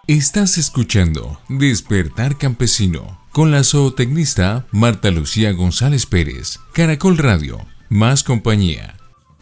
Estás escuchando Despertar Campesino con la zootecnista Marta Lucía González Pérez. Caracol Radio, más compañía.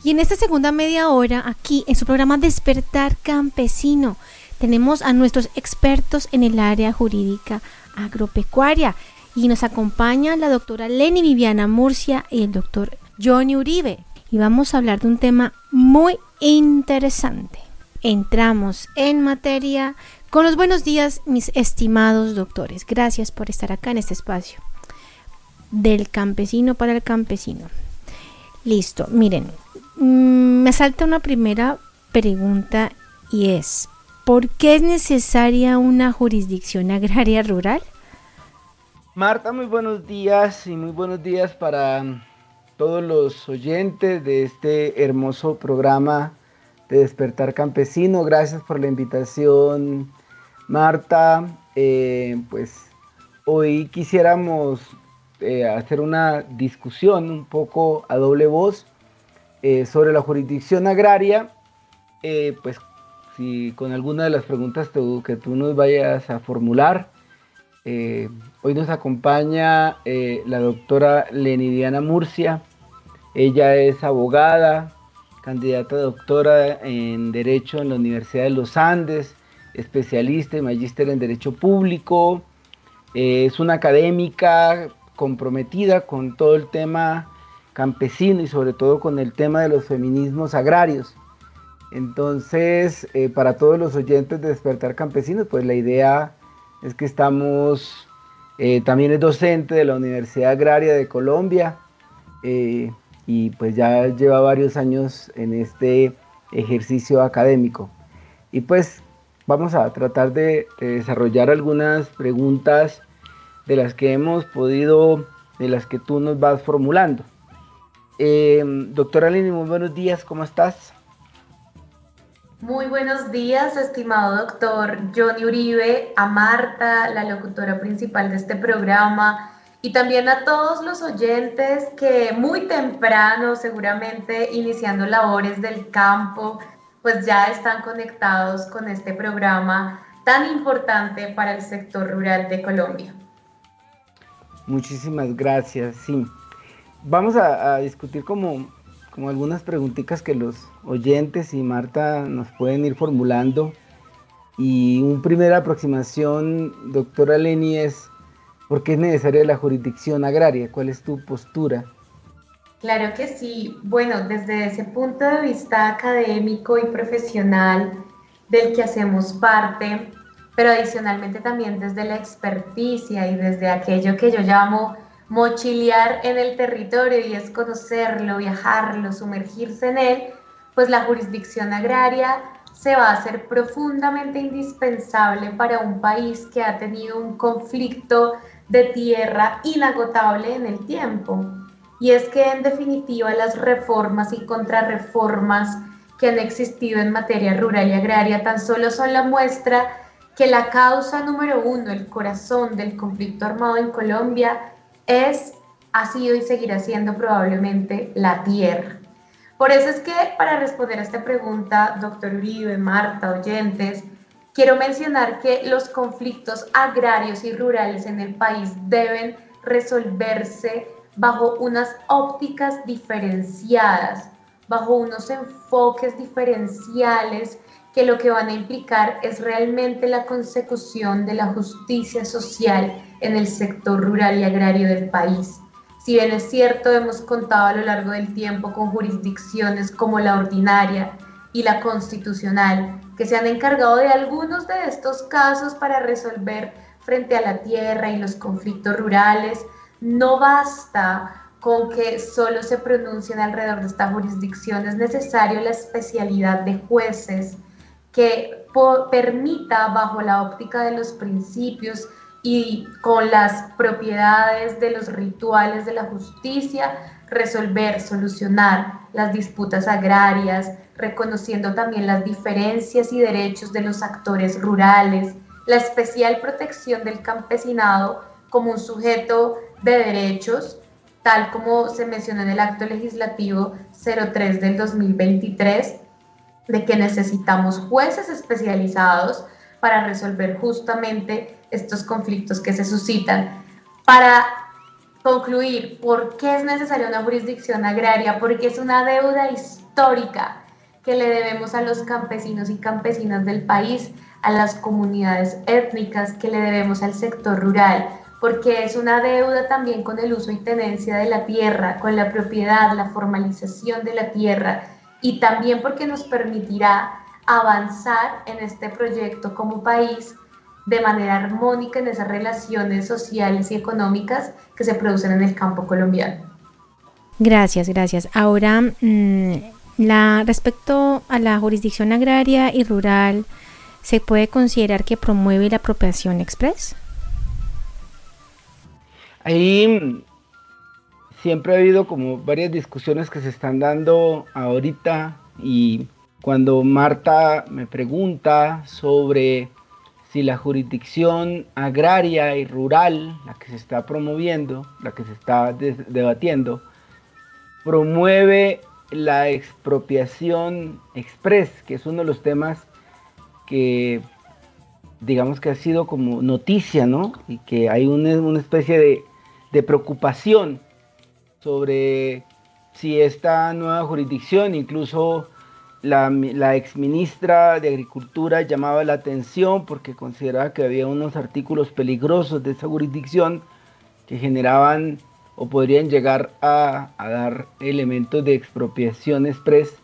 Y en esta segunda media hora, aquí en su programa Despertar Campesino, tenemos a nuestros expertos en el área jurídica agropecuaria y nos acompaña la doctora Leni Viviana Murcia y el doctor Johnny Uribe. Y vamos a hablar de un tema muy interesante. Entramos en materia con los buenos días, mis estimados doctores. Gracias por estar acá en este espacio del campesino para el campesino. Listo, miren, me salta una primera pregunta y es: ¿por qué es necesaria una jurisdicción agraria rural? Marta, muy buenos días y muy buenos días para todos los oyentes de este hermoso programa de Despertar Campesino. Gracias por la invitación, Marta. Pues hoy quisiéramos hacer una discusión un poco a doble voz sobre la jurisdicción agraria. Pues si con alguna de las preguntas que tú nos vayas a formular. Hoy nos acompaña la doctora Leni Viviana Murcia. Ella es abogada, candidata a doctora en Derecho en la Universidad de los Andes, especialista y magíster en Derecho Público. Es una académica comprometida con todo el tema campesino y sobre todo con el tema de los feminismos agrarios. Entonces, para todos los oyentes de Despertar Campesinos, pues la idea es que también es docente de la Universidad Agraria de Colombia, y pues ya lleva varios años en este ejercicio académico. Y pues vamos a tratar de desarrollar algunas preguntas de las que de las que tú nos vas formulando. Doctora Leni, muy buenos días, ¿cómo estás? Muy buenos días, estimado doctor Johnny Uribe, a Marta, la locutora principal de este programa, y también a todos los oyentes que muy temprano, seguramente iniciando labores del campo, pues ya están conectados con este programa tan importante para el sector rural de Colombia. Muchísimas gracias, sí. Vamos a discutir como algunas preguntitas que los oyentes y Marta nos pueden ir formulando. Y una primera aproximación, doctora Leni, es: ¿por qué es necesaria la jurisdicción agraria? ¿Cuál es tu postura? Claro que sí. Bueno, desde ese punto de vista académico y profesional del que hacemos parte, pero adicionalmente también desde la experticia y desde aquello que yo llamo mochilear en el territorio, y es conocerlo, viajarlo, sumergirse en él, pues la jurisdicción agraria se va a hacer profundamente indispensable para un país que ha tenido un conflicto de tierra inagotable en el tiempo. Y es que en definitiva las reformas y contrarreformas que han existido en materia rural y agraria tan solo son la muestra que la causa número uno, el corazón del conflicto armado en Colombia, ha sido y seguirá siendo probablemente la tierra. Por eso es que, para responder a esta pregunta, doctor Uribe, Marta, oyentes, quiero mencionar que los conflictos agrarios y rurales en el país deben resolverse bajo unas ópticas diferenciadas, bajo unos enfoques diferenciales que lo que van a implicar es realmente la consecución de la justicia social en el sector rural y agrario del país. Si bien es cierto, hemos contado a lo largo del tiempo con jurisdicciones como la ordinaria y la constitucional, que se han encargado de algunos de estos casos para resolver frente a la tierra y los conflictos rurales, no basta con que solo se pronuncien alrededor de esta jurisdicción. Es necesario la especialidad de jueces que permita, bajo la óptica de los principios y con las propiedades de los rituales de la justicia, resolver, solucionar las disputas agrarias, reconociendo también las diferencias y derechos de los actores rurales, la especial protección del campesinado como un sujeto de derechos, tal como se mencionó en el acto legislativo 03 del 2023, de que necesitamos jueces especializados para resolver justamente estos conflictos que se suscitan. Para concluir, ¿por qué es necesaria una jurisdicción agraria? Porque es una deuda histórica que le debemos a los campesinos y campesinas del país, a las comunidades étnicas, que le debemos al sector rural, porque es una deuda también con el uso y tenencia de la tierra, con la propiedad, la formalización de la tierra, y también porque nos permitirá avanzar en este proyecto como país de manera armónica en esas relaciones sociales y económicas que se producen en el campo colombiano. Gracias, gracias. Ahora, respecto a la jurisdicción agraria y rural, ¿se puede considerar que promueve la apropiación express? Ahí siempre ha habido como varias discusiones que se están dando ahorita, y cuando Marta me pregunta sobre si la jurisdicción agraria y rural, la que se está promoviendo, la que se está debatiendo, promueve la expropiación express, que es uno de los temas que digamos que ha sido como noticia, ¿no? Y que hay una especie de preocupación sobre si esta nueva jurisdicción, incluso la exministra de Agricultura llamaba la atención porque consideraba que había unos artículos peligrosos de esa jurisdicción que generaban o podrían llegar a dar elementos de expropiación express.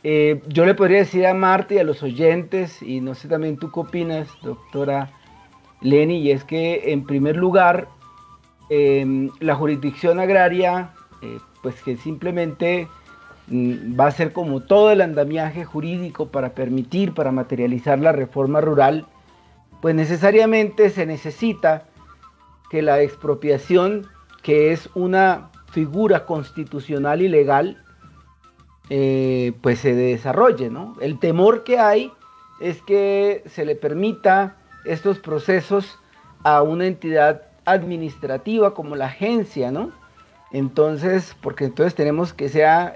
Yo le podría decir a Marta y a los oyentes, y no sé también tú qué opinas, doctora Leni, y es que en primer lugar, la jurisdicción agraria, pues que simplemente va a ser como todo el andamiaje jurídico para permitir, para materializar la reforma rural, pues necesariamente se necesita que la expropiación, que es una figura constitucional y legal, pues se desarrolle, ¿no? El temor que hay es que se le permita estos procesos a una entidad administrativa como la agencia, ¿no? Entonces, porque entonces tenemos que sea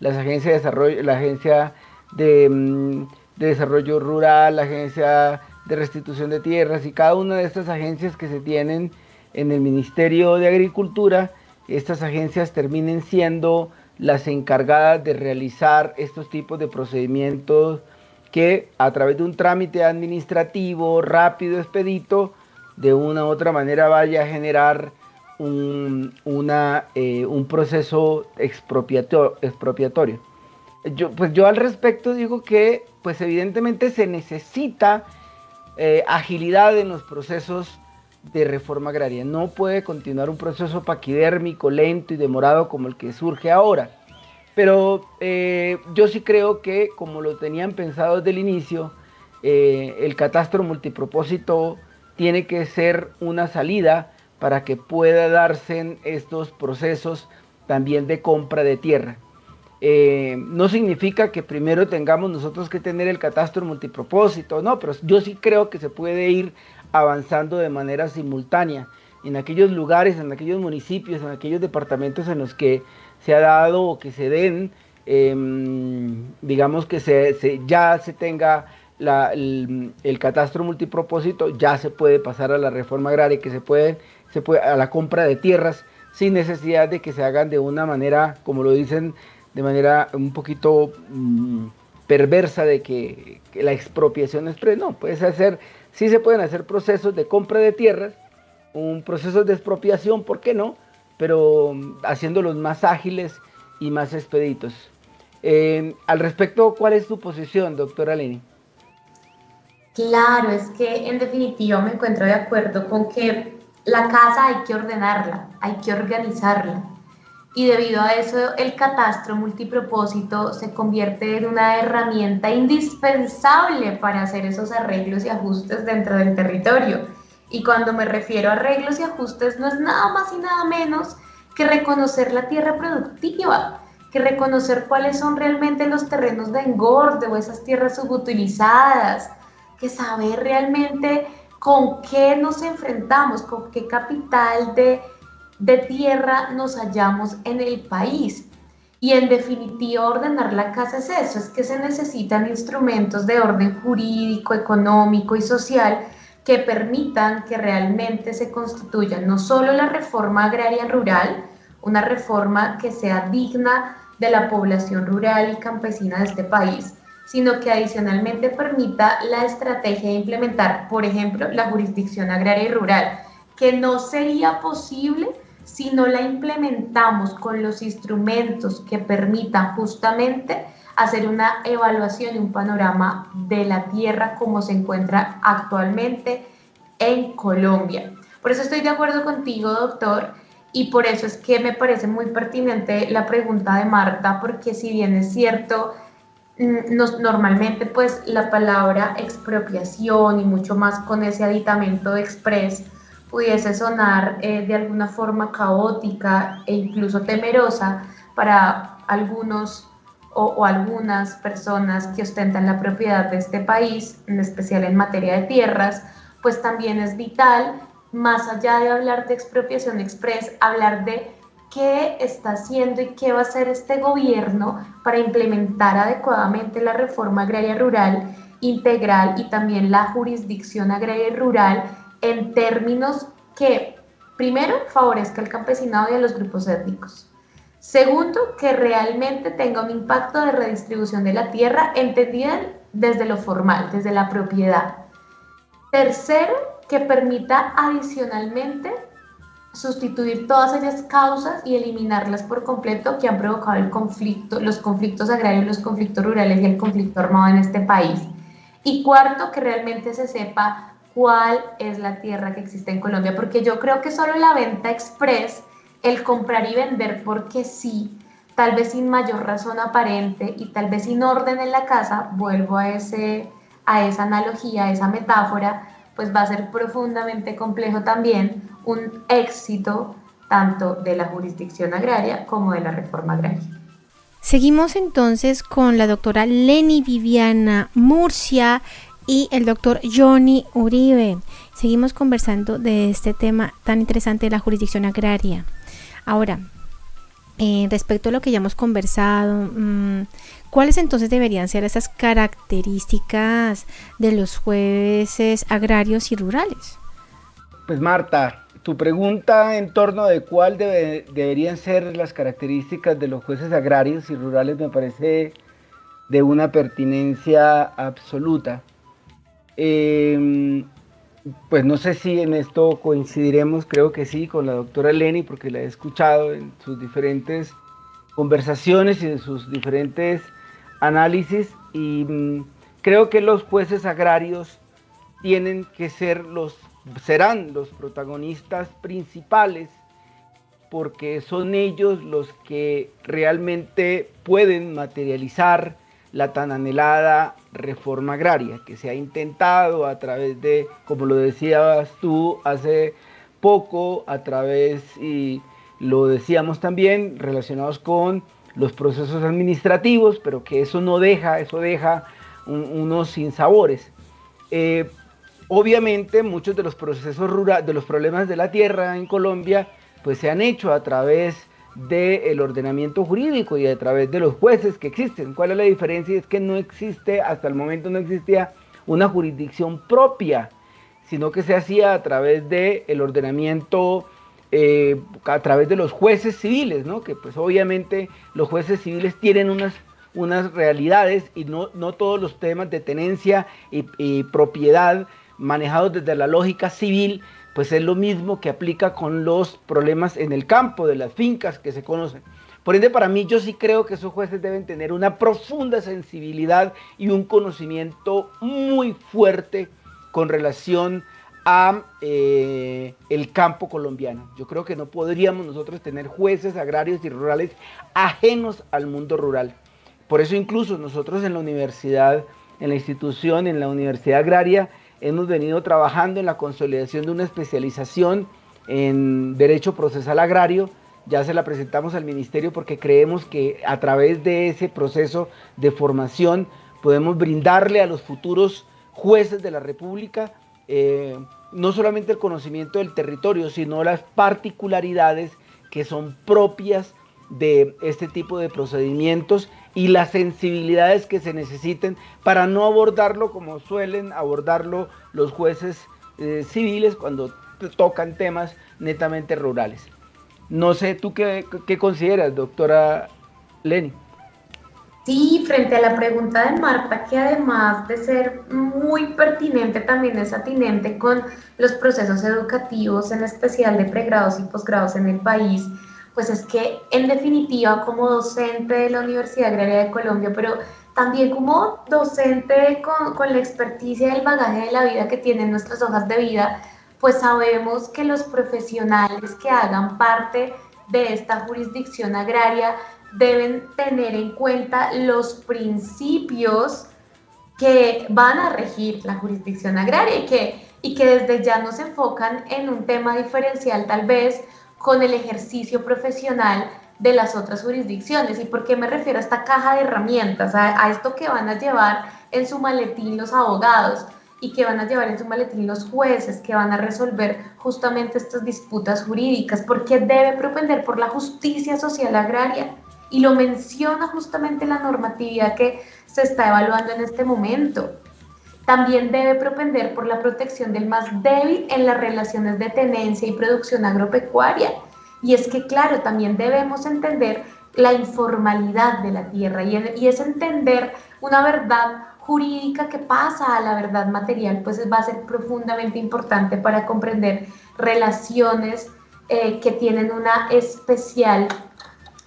las agencias de desarrollo, la agencia de desarrollo rural, la agencia de restitución de tierras, y cada una de estas agencias que se tienen en el Ministerio de Agricultura, estas agencias terminen siendo las encargadas de realizar estos tipos de procedimientos que a través de un trámite administrativo rápido, expedito, de una u otra manera vaya a generar un proceso expropiatorio. Yo al respecto digo que pues evidentemente se necesita agilidad en los procesos de reforma agraria. No puede continuar un proceso paquidérmico, lento y demorado como el que surge ahora. Pero yo sí creo que, como lo tenían pensado desde el inicio, el catastro multipropósito tiene que ser una salida para que pueda darse estos procesos también de compra de tierra. No significa que primero tengamos nosotros que tener el catastro multipropósito, no, pero yo sí creo que se puede ir avanzando de manera simultánea en aquellos lugares, en aquellos municipios, en aquellos departamentos en los que se ha dado o que se den, digamos que ya se tenga el catastro multipropósito, ya se puede pasar a la reforma agraria, que se puede a la compra de tierras sin necesidad de que se hagan de una manera, como lo dicen, de manera un poquito perversa, de que la expropiación express. No, sí se pueden hacer procesos de compra de tierras, un proceso de expropiación, ¿por qué no? Pero haciéndolos más ágiles y más expeditos. Al respecto, ¿cuál es tu posición, doctora Leni? Claro, es que en definitiva me encuentro de acuerdo con que la casa hay que ordenarla, hay que organizarla. Y debido a eso, el catastro multipropósito se convierte en una herramienta indispensable para hacer esos arreglos y ajustes dentro del territorio. Y cuando me refiero a arreglos y ajustes, no es nada más y nada menos que reconocer la tierra productiva, que reconocer cuáles son realmente los terrenos de engorde o esas tierras subutilizadas, que saber realmente con qué nos enfrentamos, con qué capital de tierra nos hallamos en el país. Y en definitiva, ordenar la casa es eso, es que se necesitan instrumentos de orden jurídico, económico y social que permitan que realmente se constituya no solo la reforma agraria rural, una reforma que sea digna de la población rural y campesina de este país, sino que adicionalmente permita la estrategia de implementar, por ejemplo, la jurisdicción agraria y rural, que no sería posible si no la implementamos con los instrumentos que permitan justamente hacer una evaluación y un panorama de la tierra como se encuentra actualmente en Colombia. Por eso estoy de acuerdo contigo, doctor, y por eso es que me parece muy pertinente la pregunta de Marta, porque si bien es cierto, normalmente pues la palabra expropiación y mucho más con ese aditamento de express pudiese sonar de alguna forma caótica e incluso temerosa para algunos o algunas personas que ostentan la propiedad de este país, en especial en materia de tierras, pues también es vital, más allá de hablar de expropiación express, hablar de qué está haciendo y qué va a hacer este gobierno para implementar adecuadamente la reforma agraria rural integral y también la jurisdicción agraria y rural en términos que, primero, favorezca al campesinado y a los grupos étnicos. Segundo, que realmente tenga un impacto de redistribución de la tierra entendida desde lo formal, desde la propiedad. Tercero, que permita adicionalmente sustituir todas esas causas y eliminarlas por completo que han provocado el conflicto, los conflictos agrarios, los conflictos rurales y el conflicto armado en este país. Y cuarto, que realmente se sepa cuál es la tierra que existe en Colombia, porque yo creo que solo la venta express, el comprar y vender porque sí, tal vez sin mayor razón aparente y tal vez sin orden en la casa, vuelvo a esa analogía, a esa metáfora, pues va a ser profundamente complejo también un éxito tanto de la jurisdicción agraria como de la reforma agraria. Seguimos entonces con la doctora Leni Viviana Murcia y el doctor Johnny Uribe. Seguimos conversando de este tema tan interesante de la jurisdicción agraria. Ahora, respecto a lo que ya hemos conversado, ¿cuáles entonces deberían ser esas características de los jueces agrarios y rurales? Pues Marta, tu pregunta en torno de cuál deberían ser las características de los jueces agrarios y rurales me parece de una pertinencia absoluta. Pues no sé si en esto coincidiremos, creo que sí, con la doctora Leni, porque la he escuchado en sus diferentes conversaciones y en sus diferentes análisis, y creo que los jueces agrarios tienen que serán los protagonistas principales, porque son ellos los que realmente pueden materializar la tan anhelada reforma agraria que se ha intentado a través de, como lo decías tú hace poco, a través, y lo decíamos también, relacionados con los procesos administrativos, pero que eso deja unos sinsabores. Obviamente muchos de los procesos rurales, de los problemas de la tierra en Colombia, pues se han hecho a través del ordenamiento jurídico y a través de los jueces que existen. ¿Cuál es la diferencia? Es que no existe, hasta el momento no existía una jurisdicción propia, sino que se hacía a través del ordenamiento, a través de los jueces civiles, ¿no? Que pues obviamente los jueces civiles tienen unas realidades y no todos los temas de tenencia y propiedad manejados desde la lógica civil, pues es lo mismo que aplica con los problemas en el campo, de las fincas que se conocen. Por ende, para mí, yo sí creo que esos jueces deben tener una profunda sensibilidad y un conocimiento muy fuerte con relación a el campo colombiano. Yo creo que no podríamos nosotros tener jueces agrarios y rurales ajenos al mundo rural. Por eso incluso nosotros en la universidad, en la institución, en la universidad agraria, hemos venido trabajando en la consolidación de una especialización en Derecho Procesal Agrario. Ya se la presentamos al Ministerio porque creemos que a través de ese proceso de formación podemos brindarle a los futuros jueces de la República no solamente el conocimiento del territorio, sino las particularidades que son propias de este tipo de procedimientos y las sensibilidades que se necesiten para no abordarlo como suelen abordarlo los jueces civiles cuando tocan temas netamente rurales. No sé, ¿tú qué consideras, doctora Leni? Sí, frente a la pregunta de Marta, que además de ser muy pertinente, también es atinente con los procesos educativos, en especial de pregrados y posgrados en el país, pues es que en definitiva como docente de la Universidad Agraria de Colombia, pero también como docente con la experticia y el bagaje de la vida que tienen nuestras hojas de vida, pues sabemos que los profesionales que hagan parte de esta jurisdicción agraria deben tener en cuenta los principios que van a regir la jurisdicción agraria y que desde ya no se enfocan en un tema diferencial tal vez con el ejercicio profesional de las otras jurisdicciones. ¿Y por qué me refiero a esta caja de herramientas? A esto que van a llevar en su maletín los abogados y que van a llevar en su maletín los jueces, que van a resolver justamente estas disputas jurídicas, porque debe propender por la justicia social agraria. Y lo menciona justamente la normatividad que se está evaluando en este momento. También debe propender por la protección del más débil en las relaciones de tenencia y producción agropecuaria. Y es que, claro, también debemos entender la informalidad de la tierra y es entender una verdad jurídica que pasa a la verdad material, pues va a ser profundamente importante para comprender relaciones que tienen una especial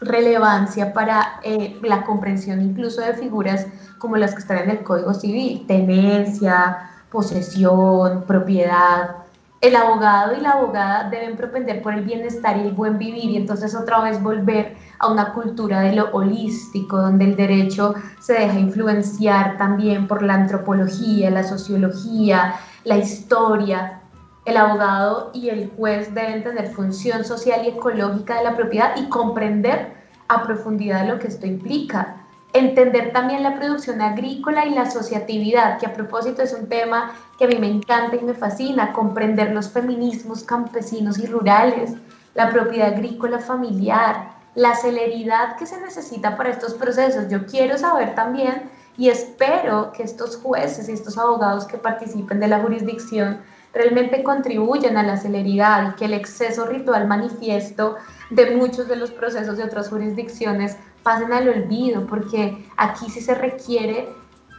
relevancia para la comprensión incluso de figuras como las que están en el Código Civil: tenencia, posesión, propiedad. El abogado y la abogada deben propender por el bienestar y el buen vivir, y entonces otra vez volver a una cultura de lo holístico, donde el derecho se deja influenciar también por la antropología, la sociología, la historia. El abogado y el juez deben tener función social y ecológica de la propiedad y comprender a profundidad lo que esto implica. Entender también la producción agrícola y la asociatividad, que a propósito es un tema que a mí me encanta y me fascina. Comprender los feminismos campesinos y rurales, la propiedad agrícola familiar, la celeridad que se necesita para estos procesos. Yo quiero saber también, y espero que estos jueces y estos abogados que participen de la jurisdicción realmente contribuyan a la celeridad y que el exceso ritual manifiesto de muchos de los procesos de otras jurisdicciones pasen al olvido, porque aquí sí se requiere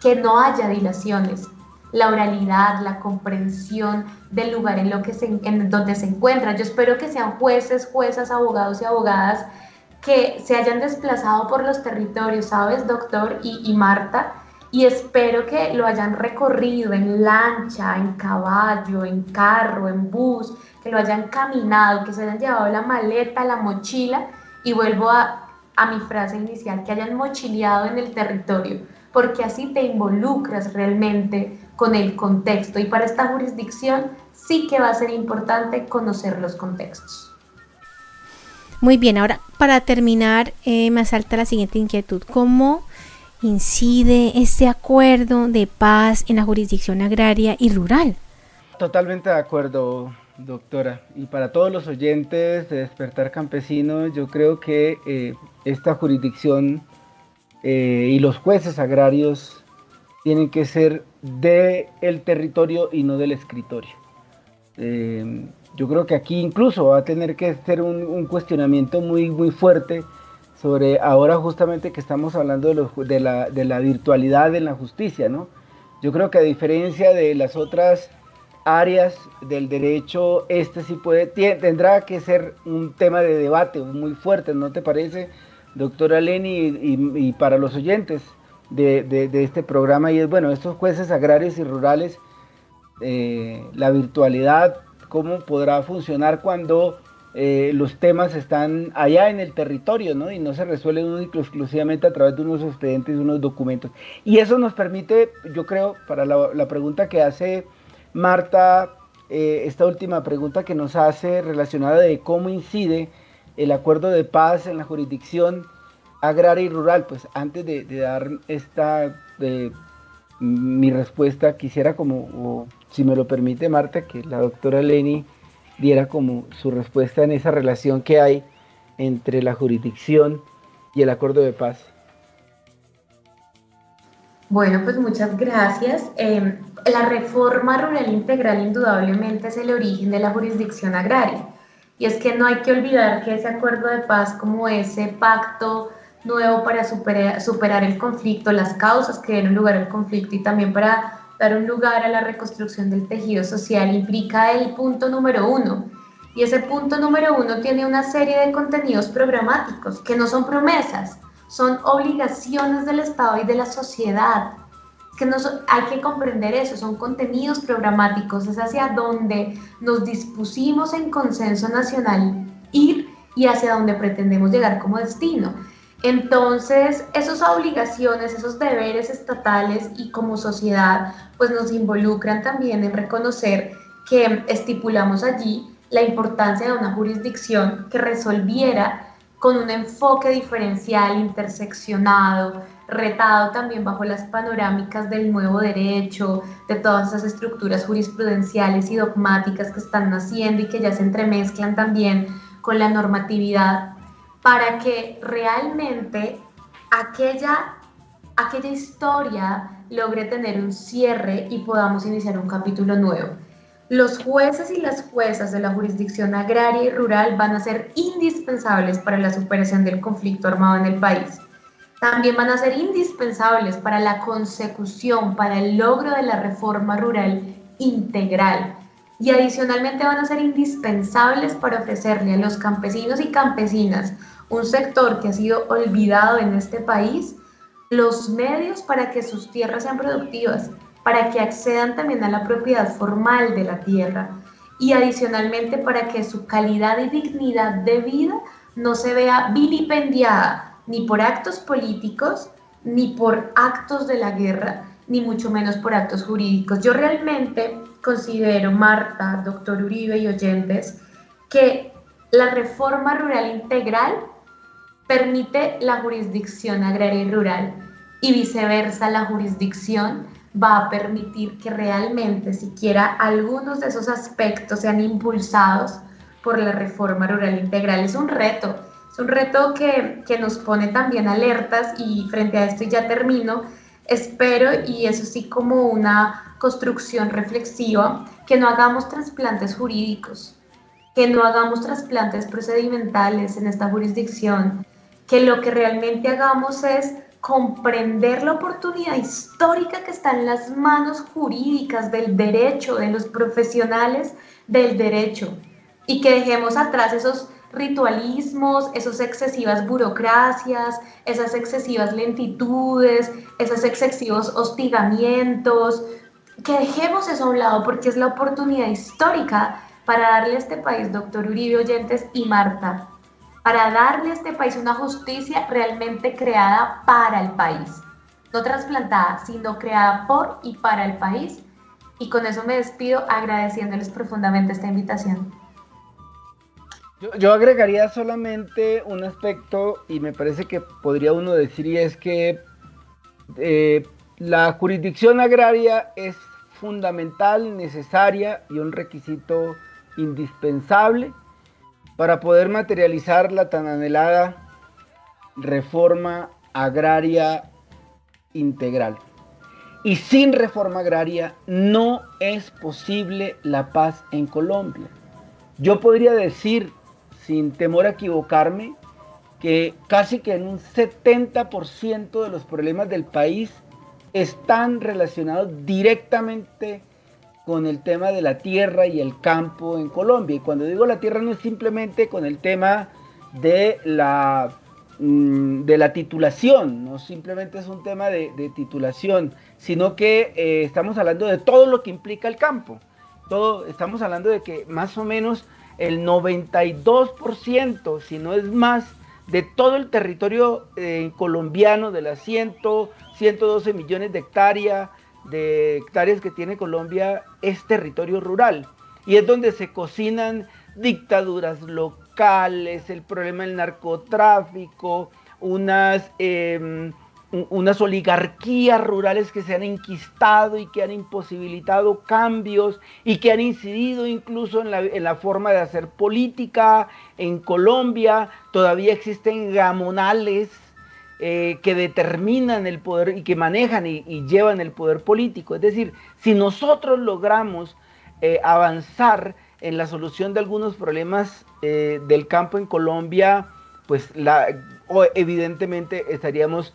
que no haya dilaciones. La oralidad, la comprensión del lugar en donde se encuentran. Yo espero que sean jueces, juezas, abogados y abogadas que se hayan desplazado por los territorios, ¿sabes, doctor y Marta? Y espero que lo hayan recorrido en lancha, en caballo, en carro, en bus, que lo hayan caminado, que se hayan llevado la maleta, la mochila, y vuelvo a mi frase inicial, que hayan mochileado en el territorio, porque así te involucras realmente con el contexto, y para esta jurisdicción sí que va a ser importante conocer los contextos. Muy bien, ahora para terminar me asalta la siguiente inquietud: ¿cómo incide este acuerdo de paz en la jurisdicción agraria y rural? Totalmente de acuerdo, doctora. Y para todos los oyentes de Despertar Campesino, yo creo que esta jurisdicción y los jueces agrarios tienen que ser del territorio y no del escritorio. Yo creo que aquí incluso va a tener que ser un cuestionamiento muy, muy fuerte sobre ahora justamente que estamos hablando de la virtualidad en la justicia, ¿no? Yo creo que a diferencia de las otras áreas del derecho, este sí tendrá que ser un tema de debate muy fuerte, ¿no te parece, doctora Leni, y para los oyentes de este programa? Y es, bueno, estos jueces agrarios y rurales, la virtualidad, ¿cómo podrá funcionar cuando los temas están allá en el territorio, ¿no? Y no se resuelven único exclusivamente a través de unos expedientes y unos documentos? Y eso nos permite, yo creo, para la pregunta que hace Marta, esta última pregunta que nos hace relacionada de cómo incide el acuerdo de paz en la jurisdicción agraria y rural. Pues antes de dar mi respuesta, quisiera como, si me lo permite Marta, que la doctora Leni diera como su respuesta en esa relación que hay entre la jurisdicción y el acuerdo de paz? Bueno, pues muchas gracias. La reforma rural integral indudablemente es el origen de la jurisdicción agraria. Y es que no hay que olvidar que ese acuerdo de paz, como ese pacto nuevo para superar el conflicto, las causas que dieron lugar al conflicto y también para dar un lugar a la reconstrucción del tejido social, implica el punto número 1. Y ese punto número 1 tiene una serie de contenidos programáticos que no son promesas, son obligaciones del Estado y de la sociedad. Hay que comprender eso, son contenidos programáticos, es hacia donde nos dispusimos en consenso nacional ir y hacia donde pretendemos llegar como destino. Entonces, esas obligaciones, esos deberes estatales y como sociedad, pues nos involucran también en reconocer que estipulamos allí la importancia de una jurisdicción que resolviera con un enfoque diferencial, interseccionado, retado también bajo las panorámicas del nuevo derecho, de todas esas estructuras jurisprudenciales y dogmáticas que están naciendo y que ya se entremezclan también con la normatividad, para que realmente aquella historia logre tener un cierre y podamos iniciar un capítulo nuevo. Los jueces y las juezas de la jurisdicción agraria y rural van a ser indispensables para la superación del conflicto armado en el país. También van a ser indispensables para la consecución, para el logro de la reforma rural integral. Y adicionalmente van a ser indispensables para ofrecerle a los campesinos y campesinas, un sector que ha sido olvidado en este país, los medios para que sus tierras sean productivas, para que accedan también a la propiedad formal de la tierra y adicionalmente para que su calidad y dignidad de vida no se vea vilipendiada ni por actos políticos, ni por actos de la guerra, ni mucho menos por actos jurídicos. Yo realmente considero, Marta, doctor Uribe y oyentes, que la reforma rural integral permite la jurisdicción agraria y rural y viceversa, la jurisdicción va a permitir que realmente siquiera algunos de esos aspectos sean impulsados por la reforma rural integral. Es un reto que nos pone también alertas y frente a esto, y ya termino, espero, y eso sí como una construcción reflexiva, que no hagamos trasplantes jurídicos, que no hagamos trasplantes procedimentales en esta jurisdicción, que lo que realmente hagamos es comprender la oportunidad histórica que está en las manos jurídicas del derecho, de los profesionales del derecho, y que dejemos atrás esos ritualismos, esas excesivas burocracias, esas excesivas lentitudes, esos excesivos hostigamientos, que dejemos eso a un lado porque es la oportunidad histórica para darle a este país, doctor Uribe, oyentes y Marta, para darle a este país una justicia realmente creada para el país, no trasplantada, sino creada por y para el país. Y con eso me despido agradeciéndoles profundamente esta invitación. Yo agregaría solamente un aspecto, y me parece que podría uno decir, y es que la jurisdicción agraria es fundamental, necesaria y un requisito indispensable para poder materializar la tan anhelada reforma agraria integral. Y sin reforma agraria no es posible la paz en Colombia. Yo podría decir, sin temor a equivocarme, que casi que en un 70% de los problemas del país están relacionados directamente con el tema de la tierra y el campo en Colombia. Y cuando digo la tierra no es simplemente con el tema de la titulación, no simplemente es un tema de titulación, sino que estamos hablando de todo lo que implica el campo. Estamos hablando de que más o menos el 92%, si no es más, de todo el territorio colombiano, de las 112 millones de hectáreas que tiene Colombia, es territorio rural. Y es donde se cocinan dictaduras locales, el problema del narcotráfico, unas unas oligarquías rurales que se han enquistado y que han imposibilitado cambios y que han incidido incluso en la forma de hacer política. En Colombia todavía existen gamonales que determinan el poder y que manejan y llevan el poder político. Es decir, si nosotros logramos avanzar en la solución de algunos problemas del campo en Colombia, pues evidentemente estaríamos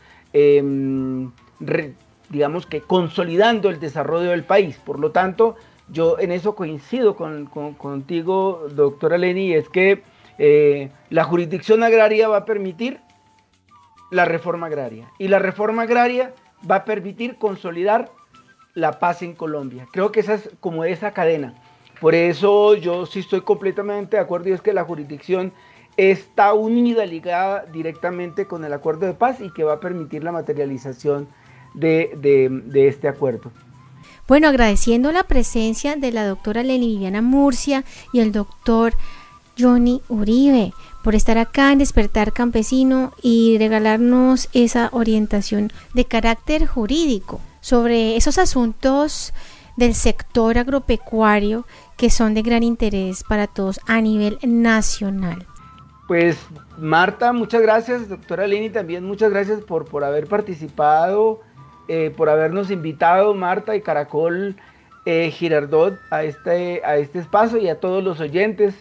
digamos que consolidando el desarrollo del país. Por lo tanto, yo en eso coincido contigo, doctora Leni, es que la jurisdicción agraria va a permitir la reforma agraria, y la reforma agraria va a permitir consolidar la paz en Colombia. Creo que esa es como esa cadena. Por eso yo sí estoy completamente de acuerdo, y es que la jurisdicción está unida, ligada directamente con el acuerdo de paz, y que va a permitir la materialización de este acuerdo. Bueno, agradeciendo la presencia de la doctora Leni Viviana Murcia y el doctor Johnny Uribe por estar acá en Despertar Campesino y regalarnos esa orientación de carácter jurídico sobre esos asuntos del sector agropecuario que son de gran interés para todos a nivel nacional. Pues Marta, muchas gracias, doctora Leni, también muchas gracias por haber participado, por habernos invitado, Marta y Caracol Girardot, a este espacio, y a todos los oyentes,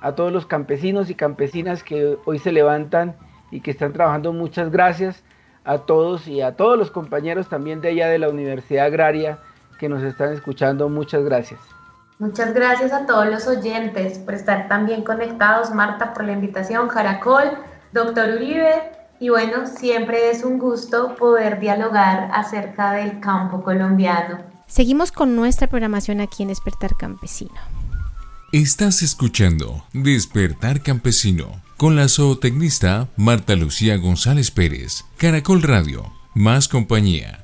a todos los campesinos y campesinas que hoy se levantan y que están trabajando. Muchas gracias a todos, y a todos los compañeros también de allá de la Universidad Agraria que nos están escuchando. Muchas gracias. Muchas gracias a todos los oyentes por estar también conectados, Marta, por la invitación, Caracol, doctor Uribe, y bueno, siempre es un gusto poder dialogar acerca del campo colombiano. Seguimos con nuestra programación aquí en Despertar Campesino. Estás escuchando Despertar Campesino con la zootecnista Marta Lucía González Pérez. Caracol Radio, más compañía.